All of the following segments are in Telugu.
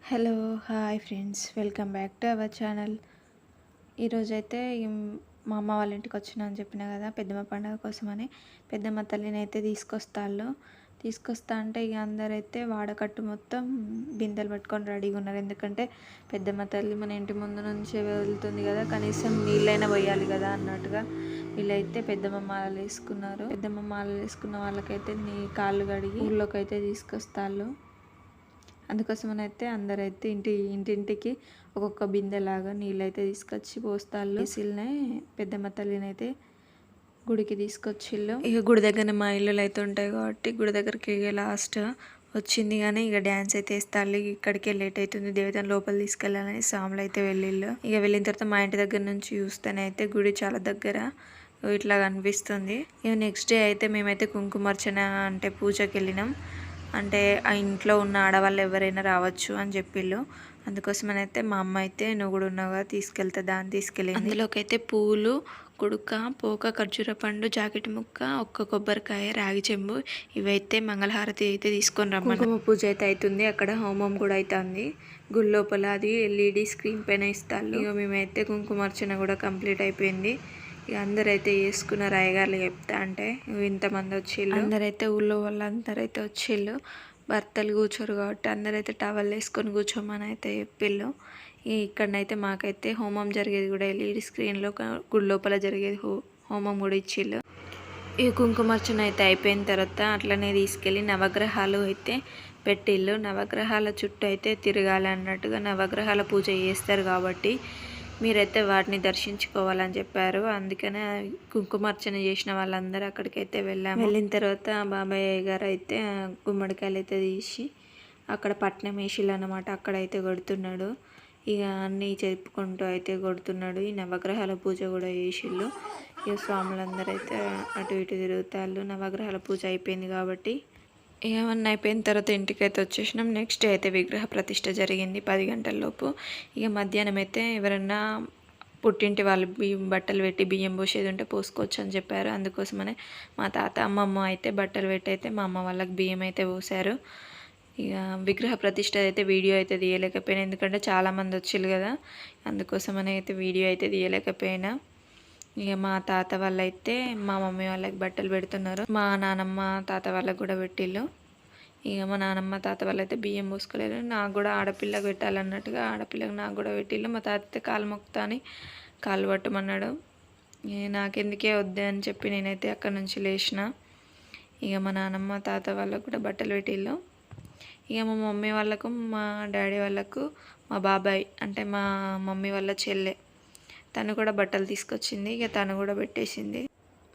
Hello hi friends, welcome back to our channel. ఈరోజైతే మా అమ్మ వాళ్ళ ఇంటికి వచ్చినా అని చెప్పిన కదా, పెద్దమ్మ పండుగ కోసమని. పెద్దమ్మ తల్లిని అయితే తీసుకొస్తా అంటే ఇక అందరైతే వాడకట్టు మొత్తం బిందెలు పట్టుకొని రెడీగా ఉన్నారు. ఎందుకంటే పెద్దమ్మ తల్లి మన ఇంటి ముందు నుంచి వెళ్తుంది కదా, కనీసం నీళ్ళైనా పోయాలి కదా అన్నట్టుగా వీళ్ళైతే పెద్దమ్మ మాలలు వేసుకున్నారు. పెద్దమ్మ మాలలు వేసుకున్న వాళ్ళకైతే కాళ్ళు కడిగి ఊళ్ళోకి అయితే తీసుకొస్తారు. అందుకోసమని అయితే అందరైతే ఇంటింటికి ఒక్కొక్క బిందెలాగా నీళ్ళు అయితే తీసుకొచ్చి పోస్తాళ్ళు. ఇసిల్నే పెద్దమ్మ తల్లిని అయితే గుడికి తీసుకొచ్చిళ్ళు. ఇక గుడి దగ్గర మా ఇల్లులు అయితే ఉంటాయి కాబట్టి గుడి దగ్గరికి లాస్ట్ వచ్చింది. కానీ ఇక డ్యాన్స్ అయితే వేస్తాళ్ళు. ఇక్కడికే లేట్ అవుతుంది, దేవతను లోపల తీసుకెళ్ళాలని సాములు అయితే వెళ్ళిళ్ళు. ఇక వెళ్ళిన తర్వాత మా ఇంటి దగ్గర నుంచి చూస్తేనే అయితే గుడి చాలా దగ్గర ఇట్లా కనిపిస్తుంది. ఇక నెక్స్ట్ డే అయితే మేమైతే కుంకుమార్చన అంటే పూజకి వెళ్ళినాం. అంటే ఆ ఇంట్లో ఉన్న ఆడవాళ్ళు ఎవరైనా రావచ్చు అని చెప్పిళ్ళు. అందుకోసమని అయితే మా అమ్మ అయితే నువ్వు కూడా ఉన్నావుగా తీసుకెళ్తా దాన్ని తీసుకెళ్ళింది. అందులోకి అయితే పూలు, కుడుక, పోక, ఖర్జూర పండు, జాకెట్ ముక్క, ఒక్క కొబ్బరికాయ, రాగి చెంబు ఇవైతే మంగళహారతి అయితే తీసుకొని రమ్మని. కుంకుమ పూజ అయితే అవుతుంది. అక్కడ హోమం కూడా అవుతుంది గుడి లోపల. అది ఎల్ఈడి స్క్రీన్ పైన ఇస్తారు. ఇక మేమైతే కుంకుమార్చన కూడా కంప్లీట్ అయిపోయింది. ఇక అందరైతే వేసుకున్నారు. అయ్యగారులు చెప్తా అంటే ఇంతమంది వచ్చిళ్ళు. అందరైతే ఊళ్ళో వాళ్ళందరైతే వచ్చిళ్ళు. భర్తలు కూర్చోరు కాబట్టి అందరైతే టవల్ వేసుకొని కూర్చోమని అయితే చెప్పిళ్ళు. ఇక్కడనైతే మాకైతే హోమం జరిగేది కూడా ఎల్ఈడి స్క్రీన్లో గుడి లోపల జరిగేది హోమం కూడా ఇచ్చిళ్ళు. ఈ కుంకుమార్చన అయితే అయిపోయిన తర్వాత అట్లనే తీసుకెళ్ళి నవగ్రహాలు అయితే పెట్టిళ్ళు. నవగ్రహాల చుట్టూ అయితే తిరగాలి అన్నట్టుగా నవగ్రహాల పూజ చేస్తారు కాబట్టి మీరైతే వాటిని దర్శించుకోవాలని చెప్పారు. అందుకనే కుంకుమార్చన చేసిన వాళ్ళందరూ అక్కడికైతే వెళ్ళాము. వెళ్ళిన తర్వాత బాబాయ్ గారు అయితే గుమ్మడికాయలు అయితే తీసి అక్కడ పట్నం వేసిళ్ళు అన్నమాట. అక్కడైతే కొడుతున్నాడు. ఇక అన్నీ చెప్పుకుంటూ అయితే కొడుతున్నాడు. ఈ నవగ్రహాల పూజ కూడా చేసిళ్ళు. ఇక స్వాములందరూ అయితే అటు ఇటు తిరుగుతాళ్ళు. నవగ్రహాల పూజ అయిపోయింది కాబట్టి ఏమన్నా అయిపోయిన తర్వాత ఇంటికైతే వచ్చేసినాం. నెక్స్ట్ డే అయితే విగ్రహ ప్రతిష్ఠ జరిగింది 10 గంటలలోపు. ఇక మధ్యాహ్నం అయితే ఎవరన్నా పుట్టింటి వాళ్ళు బట్టలు పెట్టి బియ్యం పోసేది ఉంటే పోసుకోవచ్చు అని చెప్పారు. అందుకోసమనే మా తాత అమ్మమ్మ అయితే బట్టలు పెట్టి అయితే మా అమ్మ వాళ్ళకి బియ్యం అయితే పోసారు. ఇక విగ్రహ ప్రతిష్ఠ అయితే వీడియో అయితే తీయలేకపోయినా, ఎందుకంటే చాలామంది వచ్చిళ్ళు కదా, అందుకోసమని అయితే వీడియో అయితే తీయలేకపోయినా. ఇక మా తాత వాళ్ళైతే మా మమ్మీ వాళ్ళకి బట్టలు పెడుతున్నారు. మా నానమ్మ తాత వాళ్ళకి కూడా పెట్టిళ్ళు. ఇక మా నానమ్మ తాత వాళ్ళైతే బియ్యం పోసుకోలేదు. నాకు కూడా ఆడపిల్లకి పెట్టాలన్నట్టుగా ఆడపిల్లకి నాకు కూడా పెట్టిళ్ళు. మా తాత అయితే కాలు మొక్కుతా అని కాలు పట్టమన్నాడు. నాకెందుకే వద్దే అని చెప్పి నేనైతే అక్కడ నుంచి లేచిన. ఇక మా నానమ్మ తాత వాళ్ళకు కూడా బట్టలు పెట్టిళ్ళు. ఇక మా మమ్మీ వాళ్ళకు మా డాడీ వాళ్ళకు మా బాబాయ్ అంటే మా మమ్మీ వాళ్ళ చెల్లె తను కూడా బట్టలు తీసుకొచ్చింది. ఇక తను కూడా పెట్టేసింది.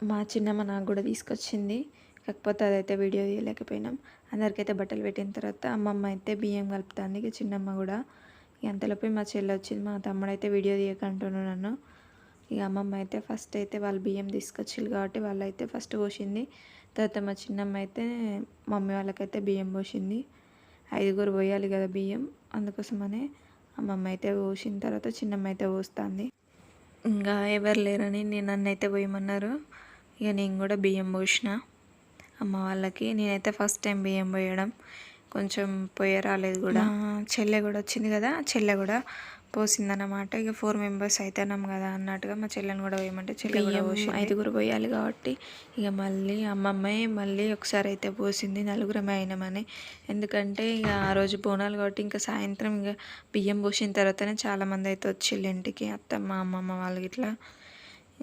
మా చిన్నమ్మ నాకు కూడా తీసుకొచ్చింది. కాకపోతే అదైతే వీడియో తీయలేకపోయినాం. అందరికైతే బట్టలు పెట్టిన తర్వాత అమ్మమ్మ అయితే బియ్యం కలుపుతాంది. ఇక చిన్నమ్మ కూడా. ఇక అంతలోపే మా చెల్లి వచ్చింది. మా తమ్ముడు అయితే వీడియో తీయకంటున్నాను నన్ను. ఇక అమ్మమ్మ అయితే ఫస్ట్ అయితే వాళ్ళు బియ్యం తీసుకొచ్చిళ్ళు కాబట్టి వాళ్ళైతే ఫస్ట్ పోసింది. తర్వాత మా చిన్నమ్మ అయితే మమ్మీ వాళ్ళకైతే బియ్యం పోసింది. 5గురు పోయాలి కదా బియ్యం, అందుకోసమనే అమ్మమ్మ అయితే పోసిన తర్వాత చిన్నమ్మ అయితే పోస్తుంది. ఇంకా ఎవరు లేరని నన్ను అయితే పోయమన్నారు. ఇక నేను కూడా బియ్యం పోసిన అమ్మ వాళ్ళకి. నేనైతే ఫస్ట్ టైం బియ్యం పోయడం, కొంచెం రాలేదు కూడా. చెల్లె కూడా వచ్చింది కదా, చెల్లె కూడా పోసిందన్నమాట. ఇక 4 మెంబర్స్ అవుతున్నాం కదా అన్నట్టుగా మా చెల్లెని కూడా పోయమంటే చెల్లె కూడా పోసింది. 5గురు పోయాలి కాబట్టి ఇక మళ్ళీ అమ్మమ్మే మళ్ళీ ఒకసారి అయితే పోసింది. 4గురమే అయినామని. ఎందుకంటే ఇక ఆ రోజు బోనాలు కాబట్టి ఇంకా సాయంత్రం ఇక బియ్యం పోసిన తర్వాతనే చాలామంది అయితే వచ్చిళ్ళు ఇంటికి, అత్తమ్మ అమ్మమ్మ వాళ్ళు ఇట్లా.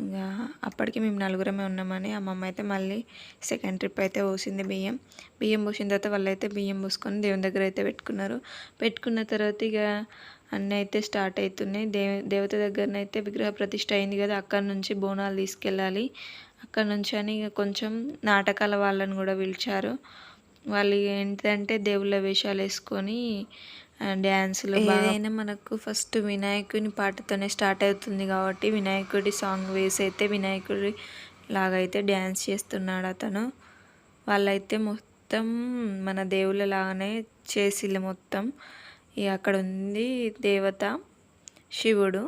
ఇంకా అప్పటికి మేము 4గురమే ఉన్నామని అమ్మమ్మ అయితే మళ్ళీ సెకండ్ ట్రిప్ అయితే పోసింది బియ్యం పోసిన తర్వాత వాళ్ళు అయితే బియ్యం పోసుకొని దేవుని దగ్గర అయితే పెట్టుకున్న తర్వాత ఇక అన్నీ అయితే స్టార్ట్ అవుతున్నాయి. దేవత దగ్గరనైతే విగ్రహ ప్రతిష్ఠ అయింది కదా, అక్కడ నుంచి బోనాలు తీసుకెళ్ళాలి. అక్కడ నుంచి అని ఇక కొంచెం నాటకాల వాళ్ళని కూడా పిలిచారు. వాళ్ళు ఏంటంటే దేవుళ్ళ వేషాలు వేసుకొని డ్యాన్సులు. ఏదైనా మనకు ఫస్ట్ వినాయకుని పాటతోనే స్టార్ట్ అవుతుంది కాబట్టి వినాయకుడి సాంగ్ వేసి అయితే వినాయకుడి లాగా అయితే డ్యాన్స్ చేస్తున్నాడు అతను. వాళ్ళైతే మొత్తం మన దేవుళ్ళ లాగానే చేసిళ్ళు మొత్తం. ఇక అక్కడ ఉంది దేవత శివుడు,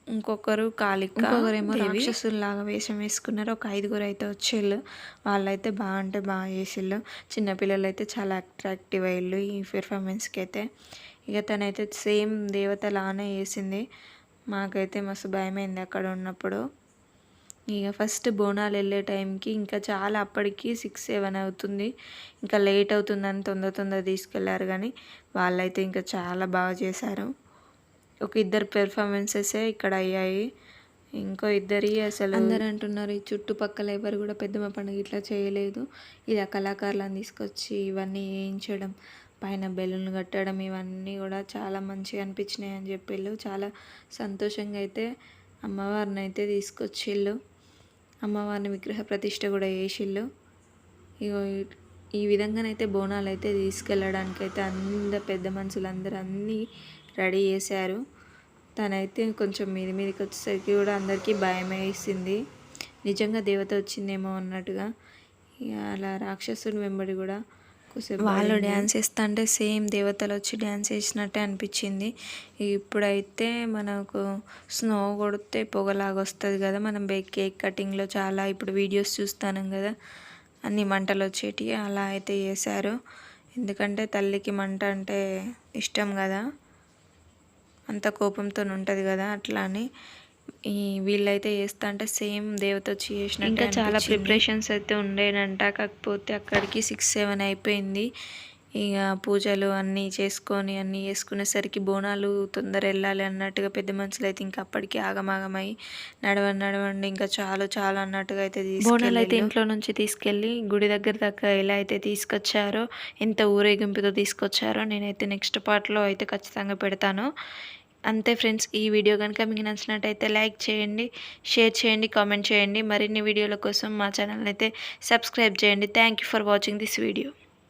ఇంకొకరు కాళిక, ఇంకొకరేమో రాక్షసుల్లాగా వేషం వేసుకున్నారు. ఒక 5గురు అయితే వచ్చేళ్ళు. వాళ్ళైతే బాగా చేసిళ్ళు. చిన్నపిల్లలు అయితే చాలా అట్రాక్టివ్ అయ్యిళ్ళు ఈ పెర్ఫార్మెన్స్కి అయితే. ఇక తనైతే సేమ్ దేవతలానే వేసింది. మాకైతే మస్తు భయమైంది అక్కడ ఉన్నప్పుడు. ఇక ఫస్ట్ బోనాలు వెళ్ళే టైంకి ఇంకా చాలా అప్పటికి 6-7 అవుతుంది. ఇంకా లేట్ అవుతుందని తొందర తీసుకెళ్లారు, కానీ వాళ్ళైతే ఇంకా చాలా బాగా చేశారు. ఒక ఇద్దరు పెర్ఫార్మెన్సెసే ఇక్కడ అయ్యాయి. ఇంకో ఇద్దరి అసలు అందరు అంటున్నారు ఈ చుట్టుపక్కల ఎవరు కూడా పెద్దమ్మ పండుగ ఇట్లా చేయలేదు, ఇలా కళాకారులను తీసుకొచ్చి ఇవన్నీ వేయించడం, పైన బెలూన్లు కట్టడం, ఇవన్నీ కూడా చాలా మంచిగా అనిపించినాయి అని చెప్పిళ్ళు. చాలా సంతోషంగా అయితే అమ్మవారిని అయితే తీసుకొచ్చిళ్ళు. అమ్మవారిని విగ్రహ ప్రతిష్ఠ కూడా చేసిళ్ళు. ఇగో ఈ విధంగానైతే బోనాలు అయితే తీసుకెళ్ళడానికి అయితే అందరు పెద్ద మనుషులందరూ అన్నీ రెడీ చేశారు. తనైతే కొంచెం మీదికి వచ్చేసరికి కూడా అందరికీ భయం వేసింది, నిజంగా దేవత వచ్చిందేమో అన్నట్టుగా. ఇక అలా రాక్షసుని వెంబడి కూడా కొద్దిసేపు వాళ్ళు డ్యాన్స్ వేస్తా అంటే సేమ్ దేవతలు వచ్చి డ్యాన్స్ వేసినట్టే అనిపించింది. ఇప్పుడైతే మనకు స్నో కొడితే పొగలాగా వస్తుంది కదా, మనం కేక్ కటింగ్లో చాలా ఇప్పుడు వీడియోస్ చూస్తాం కదా, అన్ని మంటలు వచ్చేటివి అలా అయితే చేశారు. ఎందుకంటే తల్లికి మంట అంటే ఇష్టం కదా, అంత కోపంతో ఉంటుంది కదా, అట్లా అని వీళ్ళైతే చేస్తా అంటే సేమ్ దేవత వచ్చి చేసినట్టు. ఇంకా చాలా ప్రిపరేషన్స్ అయితే ఉండేనంట, కాకపోతే అక్కడికి 6-7 అయిపోయింది. ఇక పూజలు అన్నీ చేసుకునేసరికి బోనాలు తొందర వెళ్ళాలి అన్నట్టుగా పెద్ద మనుషులు అయితే ఇంకా అప్పటికి ఆగమాగమై నడవండి ఇంకా చాలా అన్నట్టుగా అయితే బోనాలు అయితే ఇంట్లో నుంచి తీసుకెళ్ళి గుడి దగ్గర దాకా ఎలా అయితే తీసుకొచ్చారో, ఎంత ఊరేగింపుతో తీసుకొచ్చారో నేనైతే నెక్స్ట్ పార్ట్లో అయితే ఖచ్చితంగా పెడతాను. అంతే ఫ్రెండ్స్, ఈ వీడియో కనుక మీకు నచ్చినట్టయితే లైక్ చేయండి, షేర్ చేయండి, కామెంట్ చేయండి. మరిన్ని వీడియోల కోసం మా ఛానల్ అయితే సబ్స్క్రైబ్ చేయండి. Thank you for watching this video.